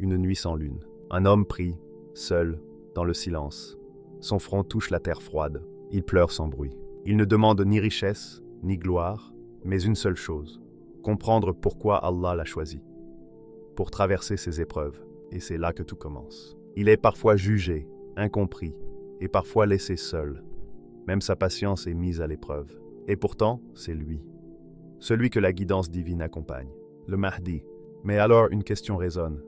une nuit sans lune. Un homme prie, seul, dans le silence. Son front touche la terre froide. Il pleure sans bruit. Il ne demande ni richesse, ni gloire, mais une seule chose, comprendre pourquoi Allah l'a choisi, pour traverser ses épreuves, et c'est là que tout commence. Il est parfois jugé, incompris, et parfois laissé seul. Même sa patience est mise à l'épreuve. Et pourtant, c'est lui, celui que la guidance divine accompagne, le Mahdi. Mais alors une question résonne.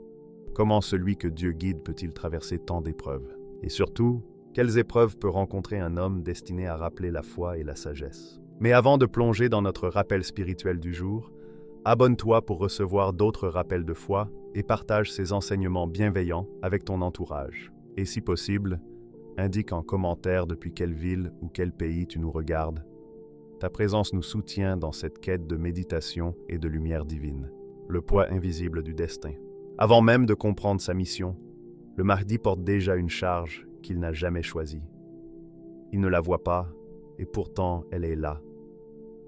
Comment celui que Dieu guide peut-il traverser tant d'épreuves? Et surtout, quelles épreuves peut rencontrer un homme destiné à rappeler la foi et la sagesse? Mais avant de plonger dans notre rappel spirituel du jour, abonne-toi pour recevoir d'autres rappels de foi et partage ces enseignements bienveillants avec ton entourage. Et si possible, indique en commentaire depuis quelle ville ou quel pays tu nous regardes. Ta présence nous soutient dans cette quête de méditation et de lumière divine, le poids invisible du destin. Avant même de comprendre sa mission, le Mahdi porte déjà une charge qu'il n'a jamais choisie. Il ne la voit pas, et pourtant elle est là,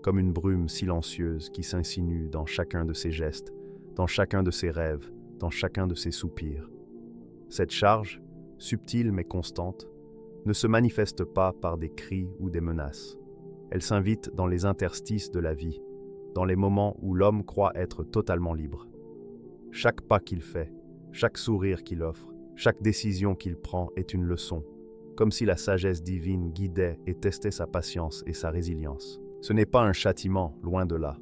comme une brume silencieuse qui s'insinue dans chacun de ses gestes, dans chacun de ses rêves, dans chacun de ses soupirs. Cette charge, subtile mais constante, ne se manifeste pas par des cris ou des menaces. Elle s'invite dans les interstices de la vie, dans les moments où l'homme croit être totalement libre. Chaque pas qu'il fait, chaque sourire qu'il offre, chaque décision qu'il prend est une leçon, comme si la sagesse divine guidait et testait sa patience et sa résilience. Ce n'est pas un châtiment, loin de là.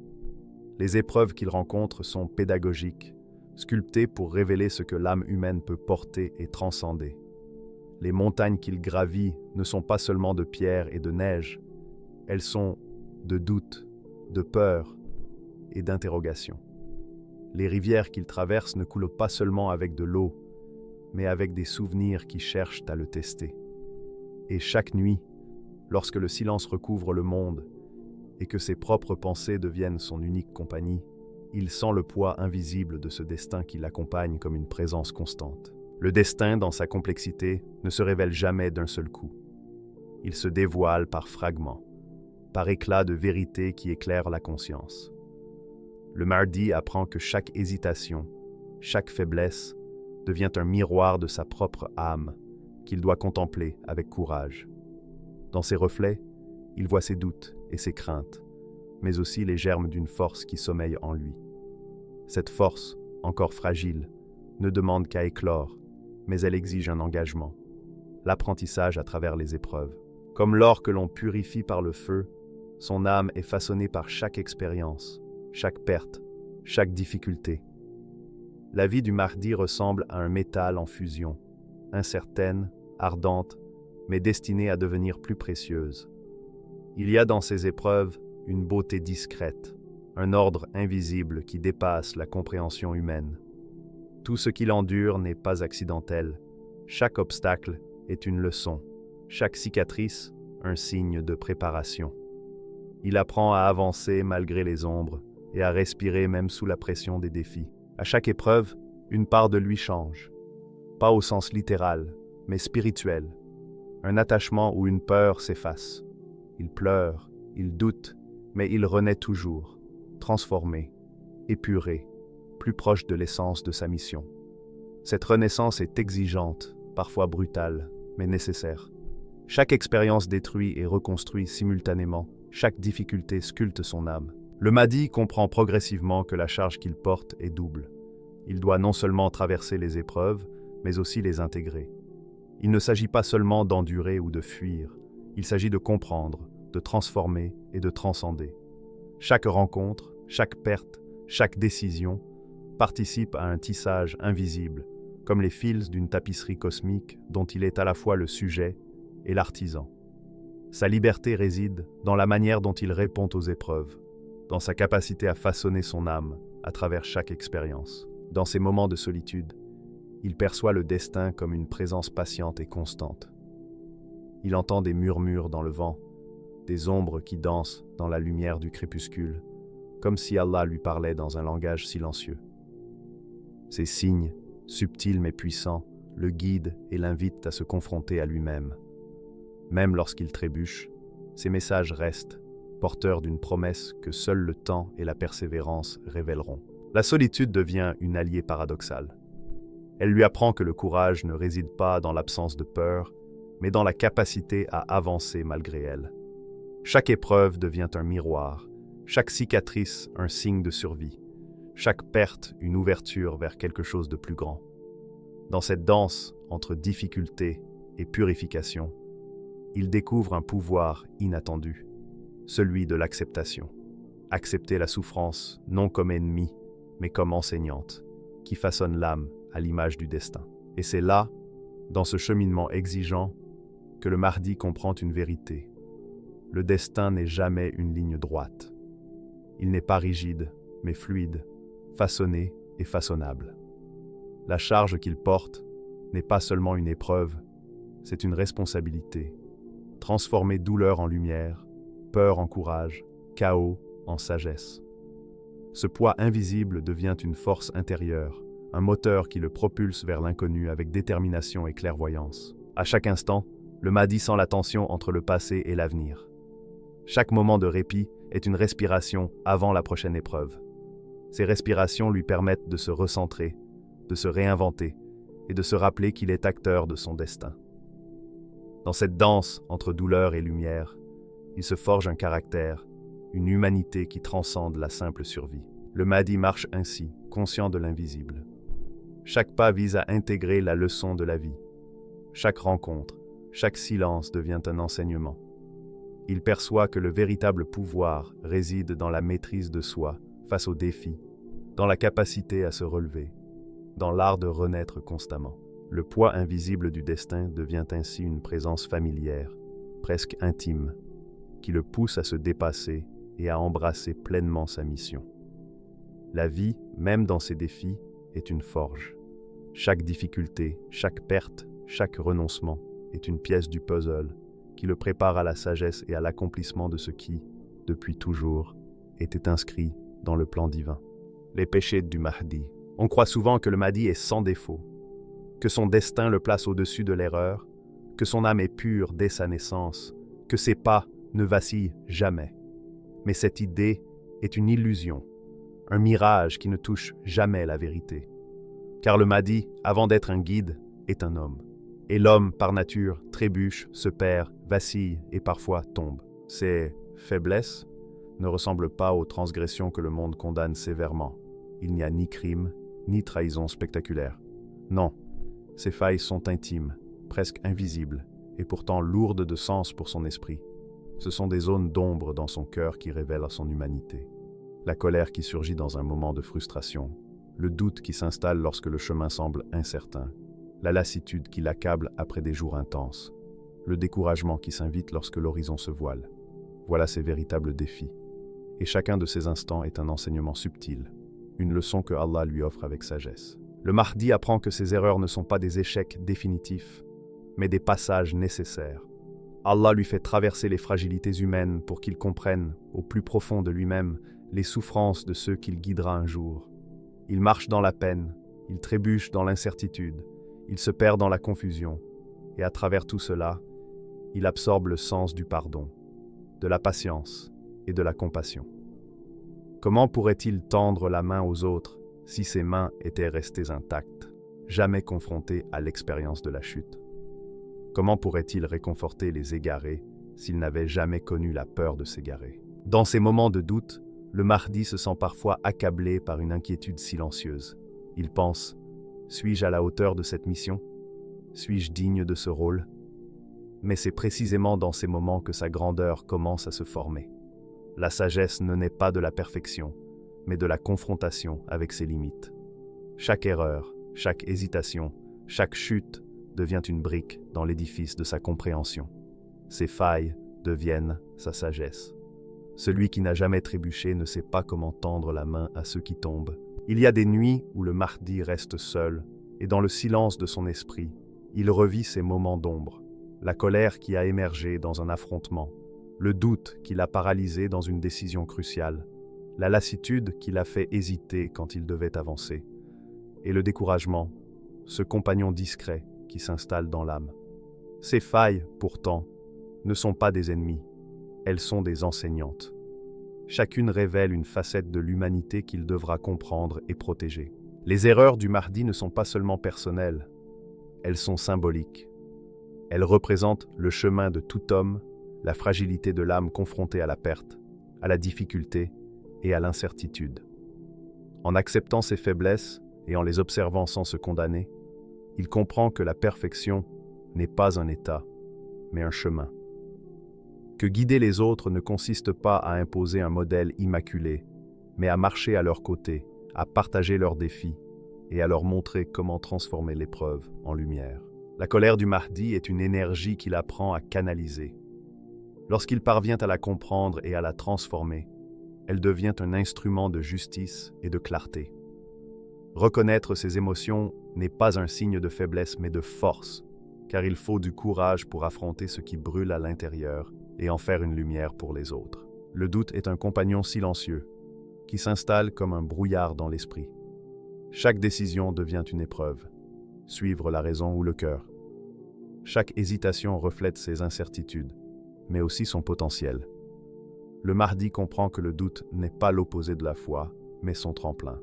Les épreuves qu'il rencontre sont pédagogiques, sculptées pour révéler ce que l'âme humaine peut porter et transcender. Les montagnes qu'il gravit ne sont pas seulement de pierre et de neige, elles sont de doute, de peur et d'interrogation. Les rivières qu'il traverse ne coulent pas seulement avec de l'eau, mais avec des souvenirs qui cherchent à le tester. Et chaque nuit, lorsque le silence recouvre le monde et que ses propres pensées deviennent son unique compagnie, il sent le poids invisible de ce destin qui l'accompagne comme une présence constante. Le destin, dans sa complexité, ne se révèle jamais d'un seul coup. Il se dévoile par fragments, par éclats de vérité qui éclairent la conscience. Le Mahdi apprend que chaque hésitation, chaque faiblesse, devient un miroir de sa propre âme qu'il doit contempler avec courage. Dans ses reflets, il voit ses doutes et ses craintes, mais aussi les germes d'une force qui sommeille en lui. Cette force, encore fragile, ne demande qu'à éclore, mais elle exige un engagement, l'apprentissage à travers les épreuves. Comme l'or que l'on purifie par le feu, son âme est façonnée par chaque expérience, chaque perte, chaque difficulté. La vie du Mahdi ressemble à un métal en fusion, incertaine, ardente, mais destinée à devenir plus précieuse. Il y a dans ces épreuves une beauté discrète, un ordre invisible qui dépasse la compréhension humaine. Tout ce qu'il endure n'est pas accidentel. Chaque obstacle est une leçon, chaque cicatrice un signe de préparation. Il apprend à avancer malgré les ombres et à respirer même sous la pression des défis. À chaque épreuve, une part de lui change. Pas au sens littéral, mais spirituel. Un attachement ou une peur s'efface. Il pleure, il doute, mais il renaît toujours, transformé, épuré, plus proche de l'essence de sa mission. Cette renaissance est exigeante, parfois brutale, mais nécessaire. Chaque expérience détruit et reconstruit simultanément, chaque difficulté sculpte son âme. Le Mahdi comprend progressivement que la charge qu'il porte est double. Il doit non seulement traverser les épreuves, mais aussi les intégrer. Il ne s'agit pas seulement d'endurer ou de fuir, il s'agit de comprendre, de transformer et de transcender. Chaque rencontre, chaque perte, chaque décision participe à un tissage invisible, comme les fils d'une tapisserie cosmique dont il est à la fois le sujet et l'artisan. Sa liberté réside dans la manière dont il répond aux épreuves, dans sa capacité à façonner son âme à travers chaque expérience. Dans ces moments de solitude, il perçoit le destin comme une présence patiente et constante. Il entend des murmures dans le vent, des ombres qui dansent dans la lumière du crépuscule, comme si Allah lui parlait dans un langage silencieux. Ces signes, subtils mais puissants, le guident et l'invitent à se confronter à lui-même. Même lorsqu'il trébuche, ces messages restent, porteurs d'une promesse que seul le temps et la persévérance révéleront. La solitude devient une alliée paradoxale. Elle lui apprend que le courage ne réside pas dans l'absence de peur, mais dans la capacité à avancer malgré elle. Chaque épreuve devient un miroir, chaque cicatrice un signe de survie, chaque perte une ouverture vers quelque chose de plus grand. Dans cette danse entre difficulté et purification, il découvre un pouvoir inattendu, celui de l'acceptation. Accepter la souffrance non comme ennemie, mais comme enseignante, qui façonne l'âme à l'image du destin. Et c'est là, dans ce cheminement exigeant, que le Mahdi comprend une vérité. Le destin n'est jamais une ligne droite. Il n'est pas rigide, mais fluide, façonné et façonnable. La charge qu'il porte n'est pas seulement une épreuve, c'est une responsabilité. Transformer douleur en lumière, peur en courage, chaos en sagesse. Ce poids invisible devient une force intérieure, un moteur qui le propulse vers l'inconnu avec détermination et clairvoyance. À chaque instant, le Mahdi sent la tension entre le passé et l'avenir. Chaque moment de répit est une respiration avant la prochaine épreuve. Ces respirations lui permettent de se recentrer, de se réinventer et de se rappeler qu'il est acteur de son destin. Dans cette danse entre douleur et lumière, il se forge un caractère, une humanité qui transcende la simple survie. Le Mahdi marche ainsi, conscient de l'invisible. Chaque pas vise à intégrer la leçon de la vie. Chaque rencontre, chaque silence devient un enseignement. Il perçoit que le véritable pouvoir réside dans la maîtrise de soi face aux défis, dans la capacité à se relever, dans l'art de renaître constamment. Le poids invisible du destin devient ainsi une présence familière, presque intime, qui le pousse à se dépasser et à embrasser pleinement sa mission. La vie, même dans ses défis, est une forge. Chaque difficulté, chaque perte, chaque renoncement est une pièce du puzzle qui le prépare à la sagesse et à l'accomplissement de ce qui, depuis toujours, était inscrit dans le plan divin. Les péchés du Mahdi. On croit souvent que le Mahdi est sans défaut, que son destin le place au-dessus de l'erreur, que son âme est pure dès sa naissance, que ses pas ne vacillent jamais. Mais cette idée est une illusion, un mirage qui ne touche jamais la vérité. Car le Mahdi, avant d'être un guide, est un homme. Et l'homme, par nature, trébuche, se perd, vacille et parfois tombe. Ses faiblesses ne ressemblent pas aux transgressions que le monde condamne sévèrement. Il n'y a ni crime, ni trahison spectaculaire. Non, ces failles sont intimes, presque invisibles, et pourtant lourdes de sens pour son esprit. Ce sont des zones d'ombre dans son cœur qui révèlent son humanité. La colère qui surgit dans un moment de frustration, le doute qui s'installe lorsque le chemin semble incertain, la lassitude qui l'accable après des jours intenses, le découragement qui s'invite lorsque l'horizon se voile. Voilà ses véritables défis. Et chacun de ces instants est un enseignement subtil, une leçon que Allah lui offre avec sagesse. Le Mahdi apprend que ses erreurs ne sont pas des échecs définitifs, mais des passages nécessaires. Allah lui fait traverser les fragilités humaines pour qu'il comprenne, au plus profond de lui-même, les souffrances de ceux qu'il guidera un jour. Il marche dans la peine, il trébuche dans l'incertitude, il se perd dans la confusion, et à travers tout cela, il absorbe le sens du pardon, de la patience et de la compassion. Comment pourrait-il tendre la main aux autres si ses mains étaient restées intactes, jamais confrontées à l'expérience de la chute? Comment pourrait-il réconforter les égarés s'il n'avait jamais connu la peur de s'égarer? Dans ces moments de doute, le Mahdi se sent parfois accablé par une inquiétude silencieuse. Il pense, suis-je à la hauteur de cette mission? Suis-je digne de ce rôle? Mais c'est précisément dans ces moments que sa grandeur commence à se former. La sagesse ne naît pas de la perfection, mais de la confrontation avec ses limites. Chaque erreur, chaque hésitation, chaque chute devient une brique dans l'édifice de sa compréhension. Ses failles deviennent sa sagesse. Celui qui n'a jamais trébuché ne sait pas comment tendre la main à ceux qui tombent. Il y a des nuits où le Mahdi reste seul, et dans le silence de son esprit, il revit ces moments d'ombre, la colère qui a émergé dans un affrontement, le doute qui l'a paralysé dans une décision cruciale, la lassitude qui l'a fait hésiter quand il devait avancer, et le découragement, ce compagnon discret qui s'installe dans l'âme. Ces failles, pourtant, ne sont pas des ennemis, elles sont des enseignantes. Chacune révèle une facette de l'humanité qu'il devra comprendre et protéger. Les erreurs du Mahdi ne sont pas seulement personnelles, elles sont symboliques. Elles représentent le chemin de tout homme, la fragilité de l'âme confrontée à la perte, à la difficulté et à l'incertitude. En acceptant ses faiblesses et en les observant sans se condamner, il comprend que la perfection n'est pas un état, mais un chemin. Que guider les autres ne consiste pas à imposer un modèle immaculé, mais à marcher à leur côté, à partager leurs défis et à leur montrer comment transformer l'épreuve en lumière. La colère du Mahdi est une énergie qu'il apprend à canaliser. Lorsqu'il parvient à la comprendre et à la transformer, elle devient un instrument de justice et de clarté. Reconnaître ses émotions n'est pas un signe de faiblesse mais de force, car il faut du courage pour affronter ce qui brûle à l'intérieur et en faire une lumière pour les autres. Le doute est un compagnon silencieux, qui s'installe comme un brouillard dans l'esprit. Chaque décision devient une épreuve, suivre la raison ou le cœur. Chaque hésitation reflète ses incertitudes, mais aussi son potentiel. Le Mahdi comprend que le doute n'est pas l'opposé de la foi, mais son tremplin.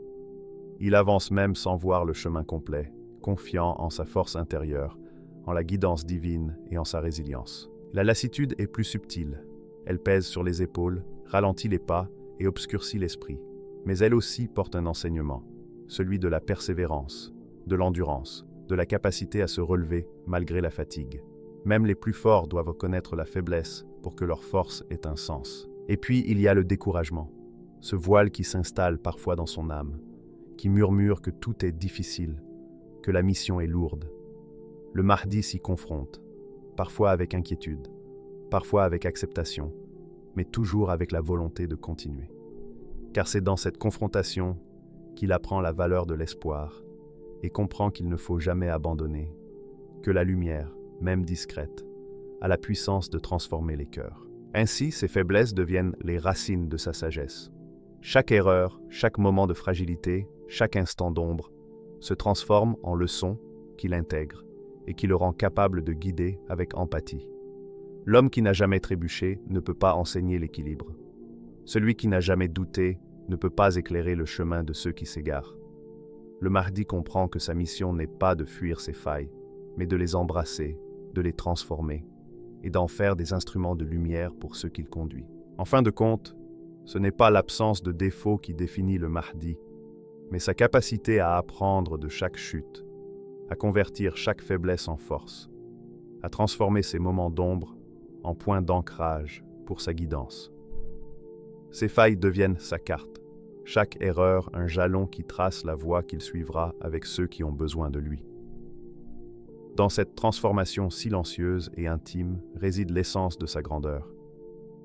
Il avance même sans voir le chemin complet, confiant en sa force intérieure, en la guidance divine et en sa résilience. La lassitude est plus subtile. Elle pèse sur les épaules, ralentit les pas et obscurcit l'esprit. Mais elle aussi porte un enseignement, celui de la persévérance, de l'endurance, de la capacité à se relever malgré la fatigue. Même les plus forts doivent connaître la faiblesse pour que leur force ait un sens. Et puis il y a le découragement, ce voile qui s'installe parfois dans son âme, qui murmure que tout est difficile, que la mission est lourde. Le Mahdi s'y confronte, parfois avec inquiétude, parfois avec acceptation, mais toujours avec la volonté de continuer. Car c'est dans cette confrontation qu'il apprend la valeur de l'espoir et comprend qu'il ne faut jamais abandonner, que la lumière, même discrète, a la puissance de transformer les cœurs. Ainsi, ses faiblesses deviennent les racines de sa sagesse. Chaque erreur, chaque moment de fragilité, chaque instant d'ombre se transforme en leçon qu'il intègre et qui le rend capable de guider avec empathie. L'homme qui n'a jamais trébuché ne peut pas enseigner l'équilibre. Celui qui n'a jamais douté ne peut pas éclairer le chemin de ceux qui s'égarent. Le Mahdi comprend que sa mission n'est pas de fuir ses failles, mais de les embrasser, de les transformer et d'en faire des instruments de lumière pour ceux qu'il conduit. En fin de compte, ce n'est pas l'absence de défauts qui définit le Mahdi, mais sa capacité à apprendre de chaque chute, à convertir chaque faiblesse en force, à transformer ses moments d'ombre en points d'ancrage pour sa guidance. Ses failles deviennent sa carte, chaque erreur un jalon qui trace la voie qu'il suivra avec ceux qui ont besoin de lui. Dans cette transformation silencieuse et intime réside l'essence de sa grandeur.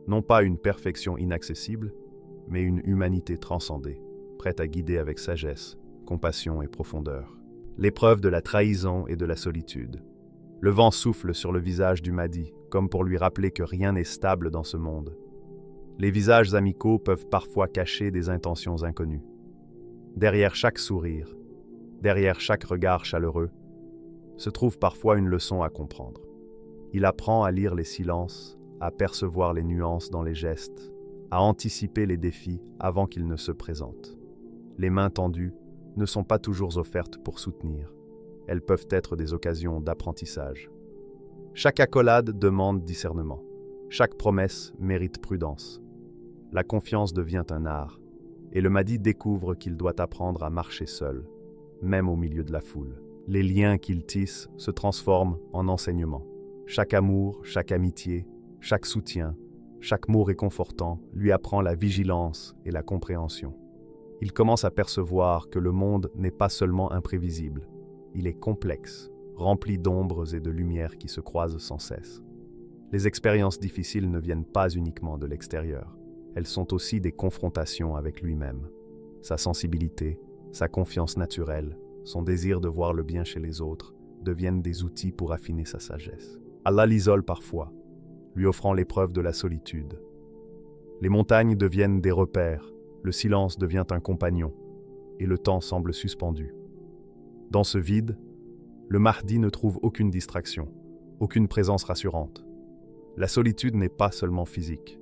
Non pas une perfection inaccessible, mais une humanité transcendée, prête à guider avec sagesse, compassion et profondeur. L'épreuve de la trahison et de la solitude. Le vent souffle sur le visage du Mahdi, comme pour lui rappeler que rien n'est stable dans ce monde. Les visages amicaux peuvent parfois cacher des intentions inconnues. Derrière chaque sourire, derrière chaque regard chaleureux, se trouve parfois une leçon à comprendre. Il apprend à lire les silences, à percevoir les nuances dans les gestes, à anticiper les défis avant qu'ils ne se présentent. Les mains tendues ne sont pas toujours offertes pour soutenir. Elles peuvent être des occasions d'apprentissage. Chaque accolade demande discernement. Chaque promesse mérite prudence. La confiance devient un art, et le Mahdi découvre qu'il doit apprendre à marcher seul, même au milieu de la foule. Les liens qu'il tisse se transforment en enseignements. Chaque amour, chaque amitié, chaque soutien, chaque mot réconfortant lui apprend la vigilance et la compréhension. Il commence à percevoir que le monde n'est pas seulement imprévisible, il est complexe, rempli d'ombres et de lumières qui se croisent sans cesse. Les expériences difficiles ne viennent pas uniquement de l'extérieur, elles sont aussi des confrontations avec lui-même. Sa sensibilité, sa confiance naturelle, son désir de voir le bien chez les autres deviennent des outils pour affiner sa sagesse. Allah l'isole parfois, lui offrant l'épreuve de la solitude. Les montagnes deviennent des repères, le silence devient un compagnon, et le temps semble suspendu. Dans ce vide, le Mahdi ne trouve aucune distraction, aucune présence rassurante. La solitude n'est pas seulement physique,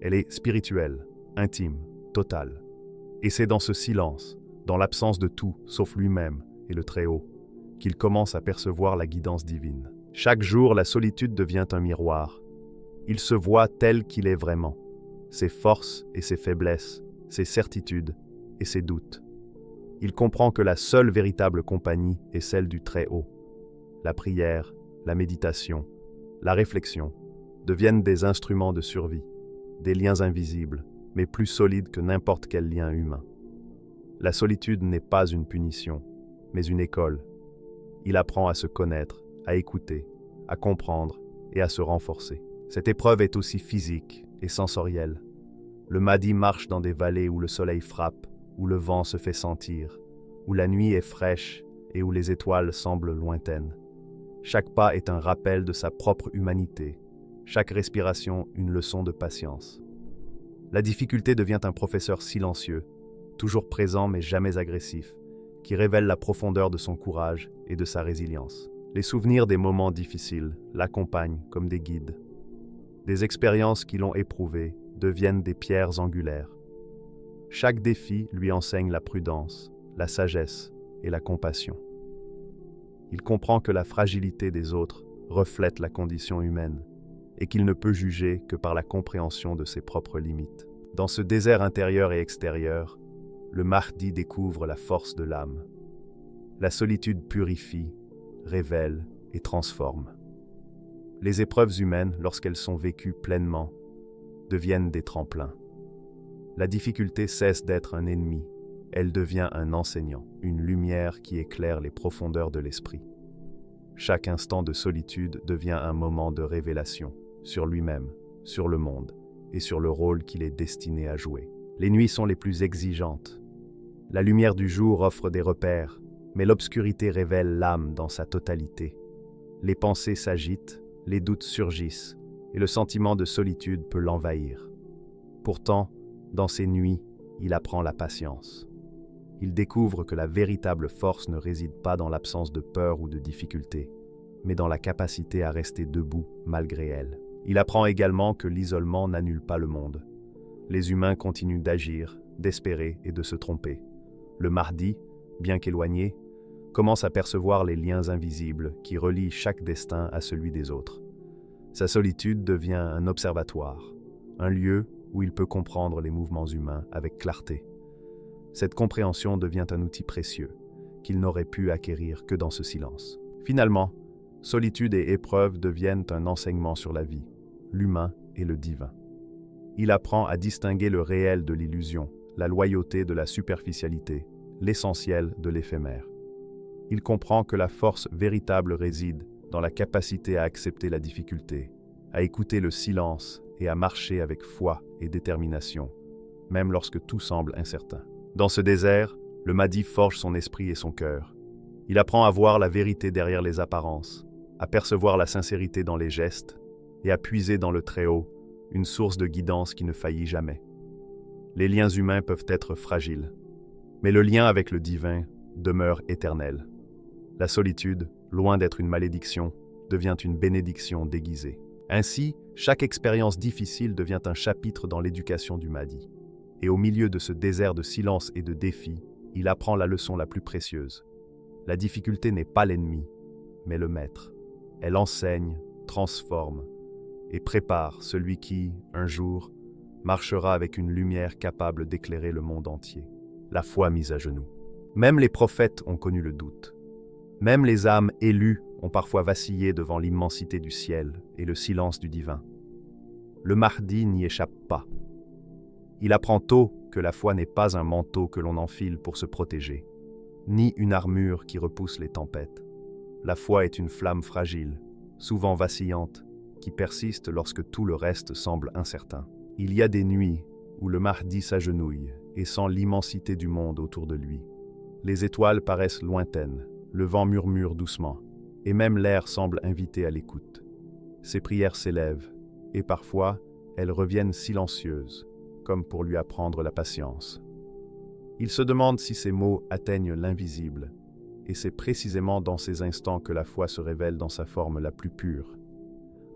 elle est spirituelle, intime, totale. Et c'est dans ce silence, dans l'absence de tout, sauf lui-même et le Très-Haut, qu'il commence à percevoir la guidance divine. Chaque jour, la solitude devient un miroir. Il se voit tel qu'il est vraiment, ses forces et ses faiblesses, ses certitudes et ses doutes. Il comprend que la seule véritable compagnie est celle du Très-Haut. La prière, la méditation, la réflexion deviennent des instruments de survie, des liens invisibles, mais plus solides que n'importe quel lien humain. La solitude n'est pas une punition, mais une école. Il apprend à se connaître, à écouter, à comprendre et à se renforcer. Cette épreuve est aussi physique et sensorielle. Le Mahdi marche dans des vallées où le soleil frappe, où le vent se fait sentir, où la nuit est fraîche et où les étoiles semblent lointaines. Chaque pas est un rappel de sa propre humanité, chaque respiration une leçon de patience. La difficulté devient un professeur silencieux, toujours présent mais jamais agressif, qui révèle la profondeur de son courage et de sa résilience. Les souvenirs des moments difficiles l'accompagnent comme des guides. Des expériences qui l'ont éprouvé deviennent des pierres angulaires. Chaque défi lui enseigne la prudence, la sagesse et la compassion. Il comprend que la fragilité des autres reflète la condition humaine et qu'il ne peut juger que par la compréhension de ses propres limites. Dans ce désert intérieur et extérieur, le Mahdi découvre la force de l'âme. La solitude purifie, révèle et transforme. Les épreuves humaines, lorsqu'elles sont vécues pleinement, deviennent des tremplins. La difficulté cesse d'être un ennemi, elle devient un enseignant, une lumière qui éclaire les profondeurs de l'esprit. Chaque instant de solitude devient un moment de révélation sur lui-même, sur le monde et sur le rôle qu'il est destiné à jouer. Les nuits sont les plus exigeantes. La lumière du jour offre des repères, mais l'obscurité révèle l'âme dans sa totalité. Les pensées s'agitent, les doutes surgissent, et le sentiment de solitude peut l'envahir. Pourtant, dans ces nuits, il apprend la patience. Il découvre que la véritable force ne réside pas dans l'absence de peur ou de difficulté, mais dans la capacité à rester debout malgré elle. Il apprend également que l'isolement n'annule pas le monde. Les humains continuent d'agir, d'espérer et de se tromper. Le Mahdi, bien qu'éloigné, commence à percevoir les liens invisibles qui relient chaque destin à celui des autres. Sa solitude devient un observatoire, un lieu où il peut comprendre les mouvements humains avec clarté. Cette compréhension devient un outil précieux qu'il n'aurait pu acquérir que dans ce silence. Finalement, solitude et épreuve deviennent un enseignement sur la vie, l'humain et le divin. Il apprend à distinguer le réel de l'illusion, la loyauté de la superficialité, l'essentiel de l'éphémère. Il comprend que la force véritable réside dans la capacité à accepter la difficulté, à écouter le silence et à marcher avec foi et détermination, même lorsque tout semble incertain. Dans ce désert, le Mahdi forge son esprit et son cœur. Il apprend à voir la vérité derrière les apparences, à percevoir la sincérité dans les gestes et à puiser dans le Très-Haut, une source de guidance qui ne faillit jamais. Les liens humains peuvent être fragiles, mais le lien avec le divin demeure éternel. La solitude, loin d'être une malédiction, devient une bénédiction déguisée. Ainsi, chaque expérience difficile devient un chapitre dans l'éducation du Mahdi. Et au milieu de ce désert de silence et de défis, il apprend la leçon la plus précieuse. La difficulté n'est pas l'ennemi, mais le maître. Elle enseigne, transforme et prépare celui qui, un jour, marchera avec une lumière capable d'éclairer le monde entier. La foi mise à genoux. Même les prophètes ont connu le doute. Même les âmes élues ont parfois vacillé devant l'immensité du ciel et le silence du divin. Le Mahdi n'y échappe pas. Il apprend tôt que la foi n'est pas un manteau que l'on enfile pour se protéger, ni une armure qui repousse les tempêtes. La foi est une flamme fragile, souvent vacillante, qui persiste lorsque tout le reste semble incertain. Il y a des nuits où le Mahdi s'agenouille et sent l'immensité du monde autour de lui. Les étoiles paraissent lointaines, le vent murmure doucement, et même l'air semble invité à l'écoute. Ses prières s'élèvent, et parfois, elles reviennent silencieuses, comme pour lui apprendre la patience. Il se demande si ces mots atteignent l'invisible, et c'est précisément dans ces instants que la foi se révèle dans sa forme la plus pure,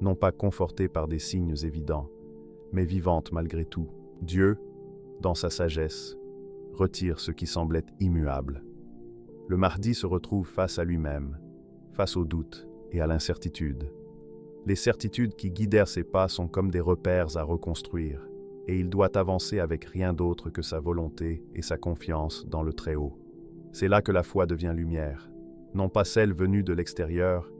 non pas confortée par des signes évidents, mais vivante malgré tout. Dieu, dans sa sagesse, retire ce qui semblait immuable. Le Mahdi se retrouve face à lui-même, face au doute et à l'incertitude. Les certitudes qui guidèrent ses pas sont comme des repères à reconstruire, et il doit avancer avec rien d'autre que sa volonté et sa confiance dans le Très-Haut. C'est là que la foi devient lumière, non pas celle venue de l'extérieur,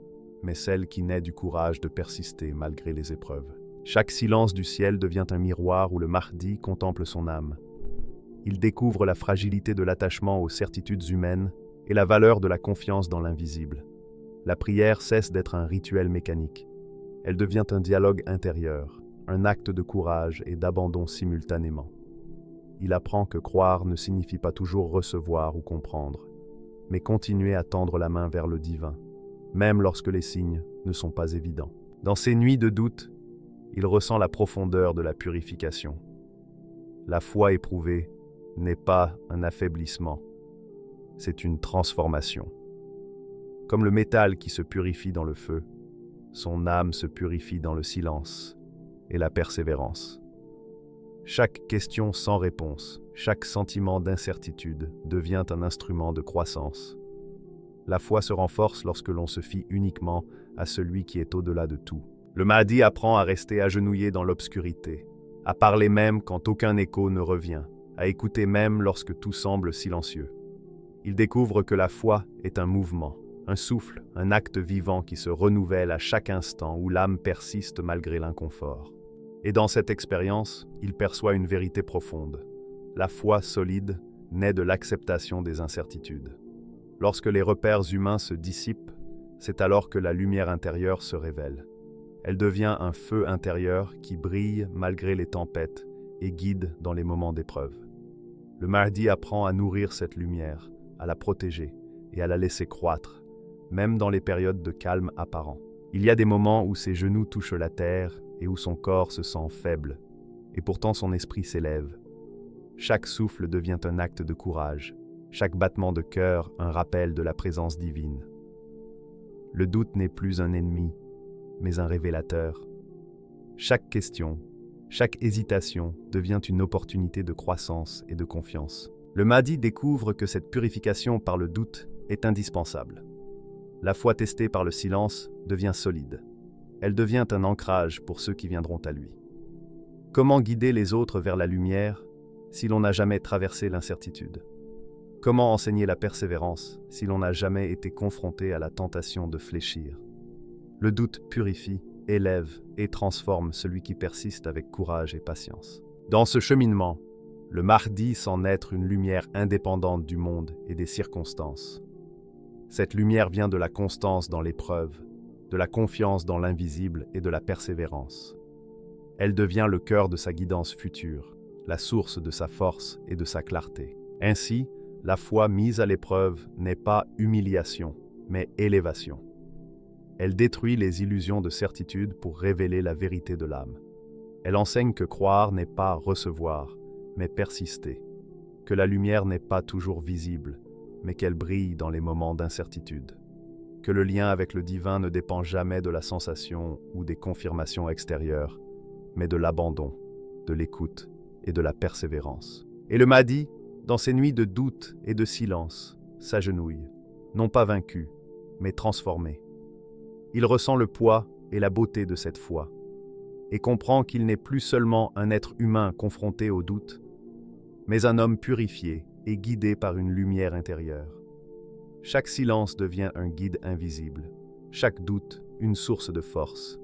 mais celle qui naît du courage de persister malgré les épreuves. Chaque silence du ciel devient un miroir où le Mahdi contemple son âme. Il découvre la fragilité de l'attachement aux certitudes humaines et la valeur de la confiance dans l'invisible. La prière cesse d'être un rituel mécanique. Elle devient un dialogue intérieur, un acte de courage et d'abandon simultanément. Il apprend que croire ne signifie pas toujours recevoir ou comprendre, mais continuer à tendre la main vers le divin, même lorsque les signes ne sont pas évidents. Dans ces nuits de doute, il ressent la profondeur de la purification. La foi éprouvée n'est pas un affaiblissement, c'est une transformation. Comme le métal qui se purifie dans le feu, son âme se purifie dans le silence et la persévérance. Chaque question sans réponse, chaque sentiment d'incertitude devient un instrument de croissance. La foi se renforce lorsque l'on se fie uniquement à celui qui est au-delà de tout. Le Mahdi apprend à rester agenouillé dans l'obscurité, à parler même quand aucun écho ne revient, à écouter même lorsque tout semble silencieux. Il découvre que la foi est un mouvement, un souffle, un acte vivant qui se renouvelle à chaque instant où l'âme persiste malgré l'inconfort. Et dans cette expérience, il perçoit une vérité profonde. La foi solide naît de l'acceptation des incertitudes. Lorsque les repères humains se dissipent, c'est alors que la lumière intérieure se révèle. Elle devient un feu intérieur qui brille malgré les tempêtes et guide dans les moments d'épreuve. Le Mahdi apprend à nourrir cette lumière, à la protéger et à la laisser croître, même dans les périodes de calme apparent. Il y a des moments où ses genoux touchent la terre et où son corps se sent faible, et pourtant son esprit s'élève. Chaque souffle devient un acte de courage, chaque battement de cœur un rappel de la présence divine. Le doute n'est plus un ennemi, mais un révélateur. Chaque question, chaque hésitation devient une opportunité de croissance et de confiance. Le Mahdi découvre que cette purification par le doute est indispensable. La foi testée par le silence devient solide. Elle devient un ancrage pour ceux qui viendront à lui. Comment guider les autres vers la lumière si l'on n'a jamais traversé l'incertitude? Comment enseigner la persévérance si l'on n'a jamais été confronté à la tentation de fléchir? Le doute purifie, élève et transforme celui qui persiste avec courage et patience. Dans ce cheminement, le Mahdi sent naître une lumière indépendante du monde et des circonstances. Cette lumière vient de la constance dans l'épreuve, de la confiance dans l'invisible et de la persévérance. Elle devient le cœur de sa guidance future, la source de sa force et de sa clarté. Ainsi, la foi mise à l'épreuve n'est pas humiliation, mais élévation. Elle détruit les illusions de certitude pour révéler la vérité de l'âme. Elle enseigne que croire n'est pas recevoir, mais persister, que la lumière n'est pas toujours visible, mais qu'elle brille dans les moments d'incertitude, que le lien avec le divin ne dépend jamais de la sensation ou des confirmations extérieures, mais de l'abandon, de l'écoute et de la persévérance. Et le Mahdi, dans ces nuits de doute et de silence, s'agenouille, non pas vaincu, mais transformé. Il ressent le poids et la beauté de cette foi, et comprend qu'il n'est plus seulement un être humain confronté au doute, mais un homme purifié et guidé par une lumière intérieure. Chaque silence devient un guide invisible, chaque doute une source de force.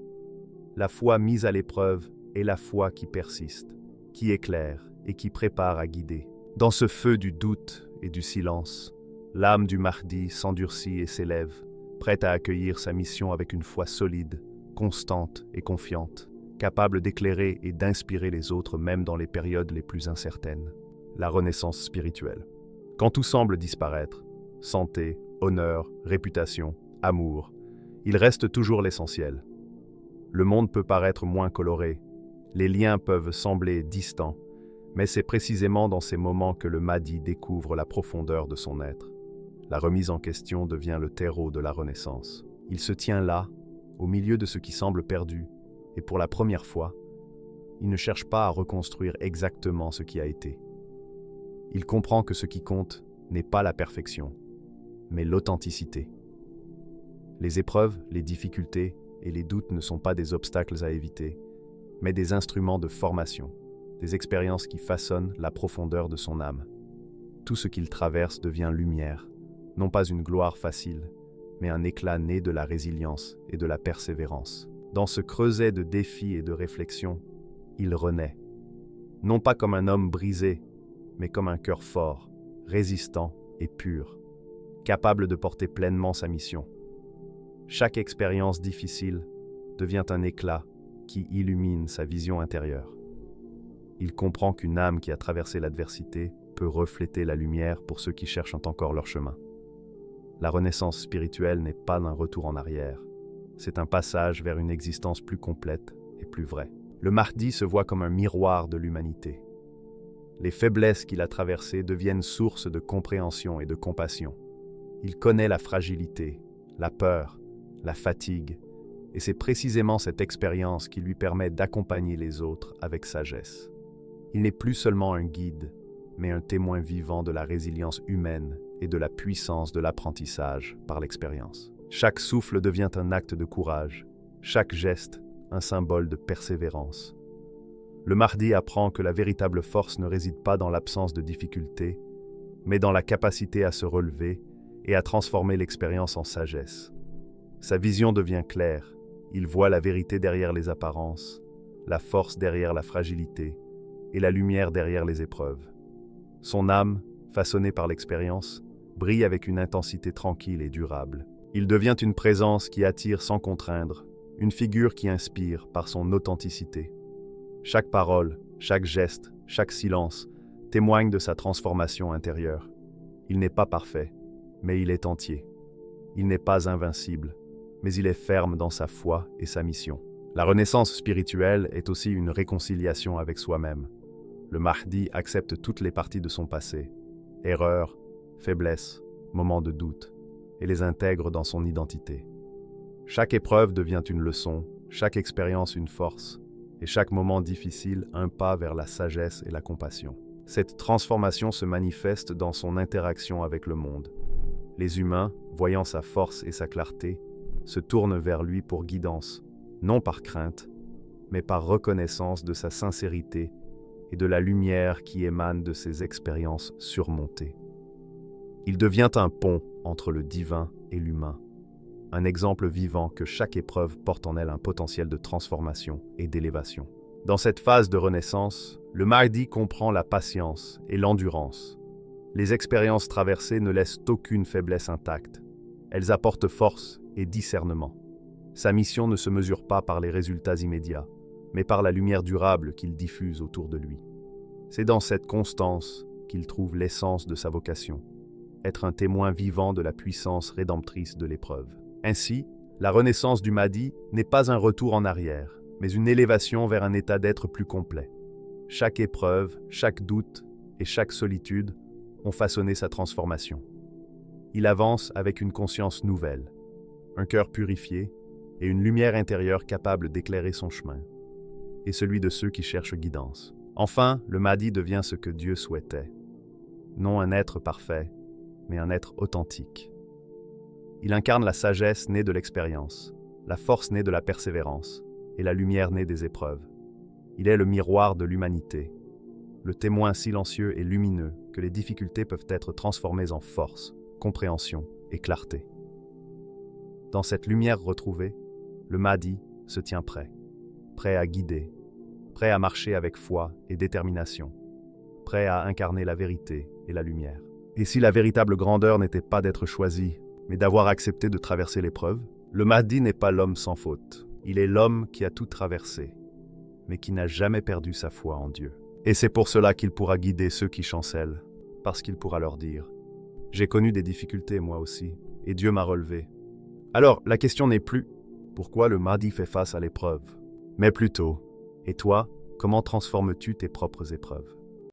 La foi mise à l'épreuve est la foi qui persiste, qui éclaire et qui prépare à guider. Dans ce feu du doute et du silence, l'âme du Mahdi s'endurcit et s'élève, prête à accueillir sa mission avec une foi solide, constante et confiante, capable d'éclairer et d'inspirer les autres même dans les périodes les plus incertaines. La renaissance spirituelle. Quand tout semble disparaître, santé, honneur, réputation, amour, il reste toujours l'essentiel. Le monde peut paraître moins coloré, les liens peuvent sembler distants, mais c'est précisément dans ces moments que le Mahdi découvre la profondeur de son être. La remise en question devient le terreau de la renaissance. Il se tient là, au milieu de ce qui semble perdu, et pour la première fois, il ne cherche pas à reconstruire exactement ce qui a été. Il comprend que ce qui compte n'est pas la perfection, mais l'authenticité. Les épreuves, les difficultés et les doutes ne sont pas des obstacles à éviter, mais des instruments de formation, des expériences qui façonnent la profondeur de son âme. Tout ce qu'il traverse devient lumière, non pas une gloire facile, mais un éclat né de la résilience et de la persévérance. Dans ce creuset de défis et de réflexions, il renaît, non pas comme un homme brisé, mais comme un cœur fort, résistant et pur, capable de porter pleinement sa mission. Chaque expérience difficile devient un éclat qui illumine sa vision intérieure. Il comprend qu'une âme qui a traversé l'adversité peut refléter la lumière pour ceux qui cherchent encore leur chemin. La renaissance spirituelle n'est pas un retour en arrière, c'est un passage vers une existence plus complète et plus vraie. Le Mahdi se voit comme un miroir de l'humanité. Les faiblesses qu'il a traversées deviennent source de compréhension et de compassion. Il connaît la fragilité, la peur, la fatigue, et c'est précisément cette expérience qui lui permet d'accompagner les autres avec sagesse. Il n'est plus seulement un guide, mais un témoin vivant de la résilience humaine et de la puissance de l'apprentissage par l'expérience. Chaque souffle devient un acte de courage, chaque geste un symbole de persévérance. Le Mahdi apprend que la véritable force ne réside pas dans l'absence de difficultés, mais dans la capacité à se relever et à transformer l'expérience en sagesse. Sa vision devient claire, il voit la vérité derrière les apparences, la force derrière la fragilité et la lumière derrière les épreuves. Son âme, façonnée par l'expérience, brille avec une intensité tranquille et durable. Il devient une présence qui attire sans contraindre, une figure qui inspire par son authenticité. Chaque parole, chaque geste, chaque silence témoigne de sa transformation intérieure. Il n'est pas parfait, mais il est entier. Il n'est pas invincible, mais il est ferme dans sa foi et sa mission. La renaissance spirituelle est aussi une réconciliation avec soi-même. Le Mahdi accepte toutes les parties de son passé, erreurs, faiblesses, moments de doute, et les intègre dans son identité. Chaque épreuve devient une leçon, chaque expérience une force, et chaque moment difficile un pas vers la sagesse et la compassion. Cette transformation se manifeste dans son interaction avec le monde. Les humains, voyant sa force et sa clarté, se tournent vers lui pour guidance, non par crainte, mais par reconnaissance de sa sincérité et de la lumière qui émane de ses expériences surmontées. Il devient un pont entre le divin et l'humain, un exemple vivant que chaque épreuve porte en elle un potentiel de transformation et d'élévation. Dans cette phase de renaissance, le Mahdi comprend la patience et l'endurance. Les expériences traversées ne laissent aucune faiblesse intacte. Elles apportent force et discernement. Sa mission ne se mesure pas par les résultats immédiats, mais par la lumière durable qu'il diffuse autour de lui. C'est dans cette constance qu'il trouve l'essence de sa vocation, être un témoin vivant de la puissance rédemptrice de l'épreuve. Ainsi, la renaissance du Mahdi n'est pas un retour en arrière, mais une élévation vers un état d'être plus complet. Chaque épreuve, chaque doute et chaque solitude ont façonné sa transformation. Il avance avec une conscience nouvelle, un cœur purifié et une lumière intérieure capable d'éclairer son chemin, et celui de ceux qui cherchent guidance. Enfin, le Mahdi devient ce que Dieu souhaitait. Non un être parfait, mais un être authentique. Il incarne la sagesse née de l'expérience, la force née de la persévérance et la lumière née des épreuves. Il est le miroir de l'humanité, le témoin silencieux et lumineux que les difficultés peuvent être transformées en force, compréhension et clarté. Dans cette lumière retrouvée, le Mahdi se tient prêt à guider, prêt à marcher avec foi et détermination, prêt à incarner la vérité et la lumière. Et si la véritable grandeur n'était pas d'être choisi, mais d'avoir accepté de traverser l'épreuve, le Mahdi n'est pas l'homme sans faute. Il est l'homme qui a tout traversé, mais qui n'a jamais perdu sa foi en Dieu. Et c'est pour cela qu'il pourra guider ceux qui chancellent, parce qu'il pourra leur dire « J'ai connu des difficultés moi aussi, et Dieu m'a relevé. » Alors, la question n'est plus « Pourquoi le Mahdi fait face à l'épreuve ?» mais plutôt « Et toi, comment transformes-tu tes propres épreuves ?»